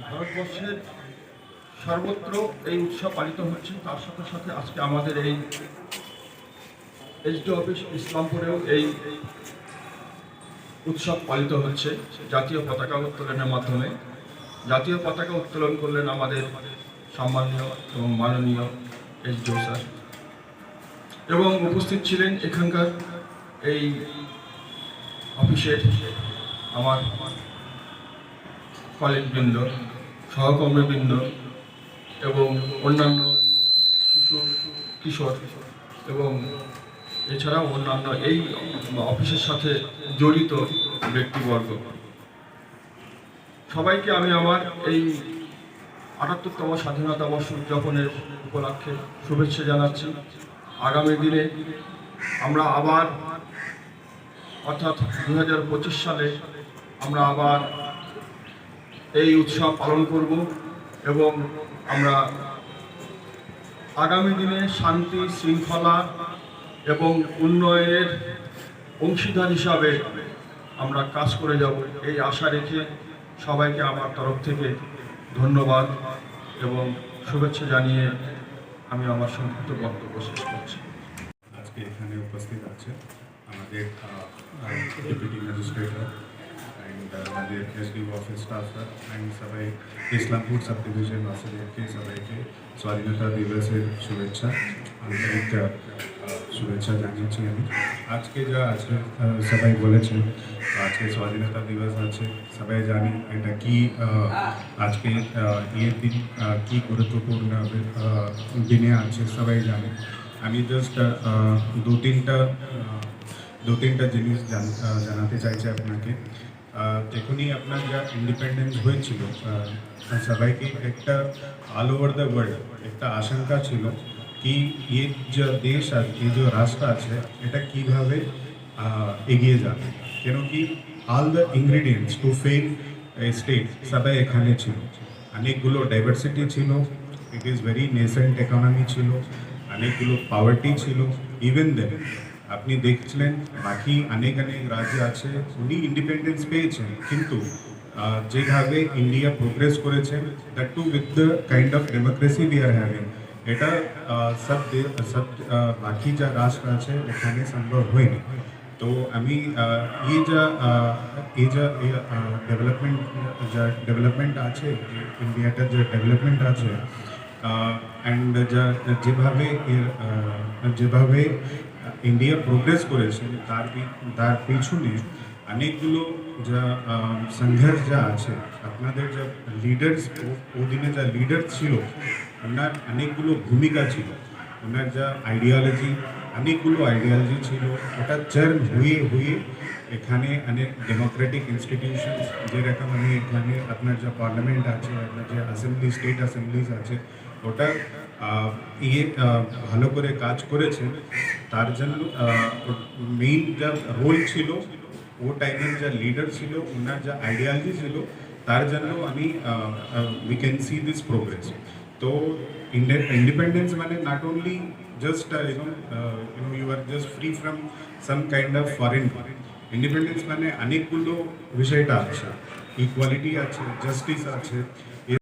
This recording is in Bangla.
ভারতবর্ষের সর্বত্র এই উৎসব পালিত হচ্ছে, তার সাথে সাথে আজকে আমাদের এই এসডি অফিস ইসলামপুরেও এই উৎসব পালিত হচ্ছে জাতীয় পতাকা উত্তোলনের মাধ্যমে। জাতীয় পতাকা উত্তোলন করলেন আমাদের সম্মানীয় এবং মাননীয় এসডিও স্যার, এবং উপস্থিত ছিলেন এখানকার এই অফিসের আমার কলিগবৃন্দ, সহকর্মীবৃন্দ এবং অন্যান্য শিশু কিশোর এবং এছাড়াও অন্যান্য এই অফিসের সাথে জড়িত ব্যক্তিবর্গ, সবাইকে আমি আমার এই ৭৮তম স্বাধীনতা বর্ষ উদযাপনের উপলক্ষে শুভেচ্ছা জানাচ্ছি। আগামী দিনে আমরা আবার অর্থাৎ ২০২৫ সালে আমরা আবার এই উৎসব পালন করব এবং আমরা আগামী দিনে শান্তি, শৃঙ্খলা এবং উন্নয়নের অংশীদার হিসাবে আমরা কাজ করে যাব, এই আশা রেখে সবাইকে আমার তরফ থেকে ধন্যবাদ এবং শুভেচ্ছা জানিয়ে আমি আমার সংক্ষিপ্ত বক্তব্য শেষ করছি। আজকে এখানে উপস্থিত আছে আমাদের ডেপুটি ম্যাজিস্ট্রেটর অ্যান্ড আমাদের এসডিও অফিস স্টাফরা অ্যান্ড সবাই ইসলামপুর সাব ডিভিশন বাসীদেরকে সবাইকে স্বাধীনতা দিবসের শুভেচ্ছা আন্তরিক শুভেচ্ছা জানিয়েছি আমি। আজকে যা আছে সবাই বলেছেন আজকে স্বাধীনতা দিবস আছে, সবাই জানি এটা কি আজকে এর দিন কি গুরুত্বপূর্ণ দিনে আছে সবাই জানে। আমি জাস্ট দু তিনটা জিনিস জানাতে চাইছি আপনাকে। যখনই আপনার যা ইন্ডিপেন্ডেন্স হয়েছিল সবাইকে একটা অল ওভার দ্য ওয়ার্ল্ড একটা আশঙ্কা ছিল কি এই যে দেশ আর এই যে রাষ্ট্র আছে এটা কীভাবে এগিয়ে যাবে, কেন কি all the ingredients to fail state সবাই এখানে ছিল। অনেকগুলো ডাইভার্সিটি ছিল, it is very nascent economy ছিল, অনেকগুলো পাওয়ার্টি ছিল। ইভেন দেন আপনি দেখছিলেন বাকি অনেক রাজ্য আছে উনি ইন্ডিপেন্ডেন্স পেয়েছেন, কিন্তু যেভাবে ইন্ডিয়া প্রোগ্রেস করেছে that too with the kind of democracy we are having, এটা সব বাকি যা রাষ্ট্র আছে এখানে সম্ভব হয়নি। তো আমি এই যা ডেভেলপমেন্ট আছে ইন্ডিয়াটার যে ডেভেলপমেন্ট আছে অ্যান্ড যেভাবে ইন্ডিয়া প্রোগ্রেস করেছে তার পিছনে অনেকগুলো যা সংঘর্ষ যা আছে, আপনাদের যা লিডার্স ওদিনে যা লিডার ছিল ওনার অনেকগুলো ভূমিকা ছিল, ওনার যা অনেকগুলো আইডিয়ালজি ছিল, ওটা চার্ন হয়ে এখানে অনেক ডেমোক্রেটিক ইনস্টিটিউশনস যেরকম এখানে আপনার যা পার্লামেন্ট আছে, আপনার যে স্টেট অ্যাসেম্বলিজ আছে, ওটা ভালো করে কাজ করেছে। তার জন্য মেইন যা রোল ছিল ও টাইমের যা লিডার ছিল ওনার যা আইডিয়ালজি ছিল, তার জন্য we can see this progress. তো ইন্ডিপেন্ডেন্স মানে not only just you are just free from some kind of foreign. Independence মানে অনেকগুলো বিষয়টা আছে, ইকুয়ালিটি আছে, জাস্টিস আছে,